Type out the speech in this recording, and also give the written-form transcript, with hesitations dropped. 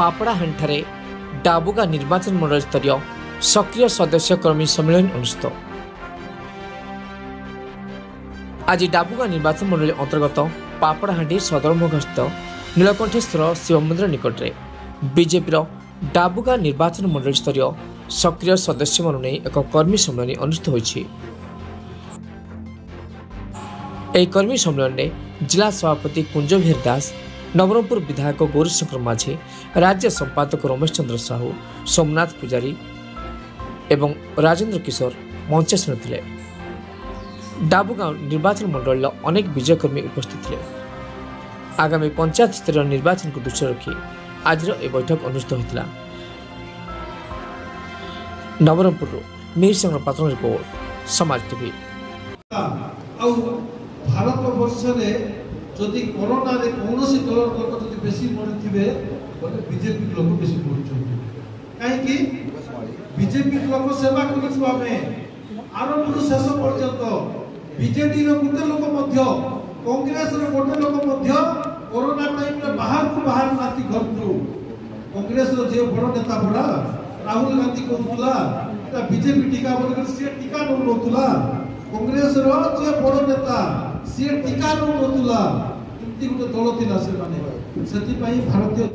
पापड़ाहांडी डाबुगा निर्वाचन मंडल स्तरीय सक्रिय सदस्य कर्मी सम्मेलन अनुष्ठित। आज डाबुगा निर्वाचन मंडल अंतर्गत पापड़ाहांडी सदरमुखस्थ नीलकंठेश्वर शिव मंदिर निकट में बीजेपी डाबुगा निर्वाचन मंडल स्तरीय सक्रिय सदस्य मान एक कर्मी सम्मेलन अनुष्ठित होइछि। ଏହି कर्मी सम्मेलन में जिला सभापति कुंजभीर दास, नवरंगपुर विधायक गौरीशंकर माझी, राज्य संपादक रमेश चंद्र साहू, सोमनाथ पुजारी एवं राजेंद्र किशोर मंचासन थे। डाबुगांव निर्वाचन मंडल अनेक विजयकर्मी उपस्थित थे। आगामी पंचायत स्तरीय निर्वाचन को दृष्टि रखी आज बैठक अनुष्ठित होता। नवरंगपुर मीर संग्र पात्र रिपोर्ट समाज टीवी। भारत वर्ष जदि कोरोना रे कौन दल लोक जदि बेसी मरी बोले बीजेपी लोक बेसी मरी कहीं बीजेपी लोक सेवा करें आरंभ शेष पर्यंत बीजेडी गोटे लोक कांग्रेस गोटे लोक कोरोना टाइम रे बाहर को बाहर नाती घर कांग्रेस जे बड़ नेता बड़ा राहुल गांधी कहूला बीजेपी टीका बोल सी टीका नौला कांग्रेस जे बड़ नेता सी टीका नौला एमती गोटे दल थी से भारतीय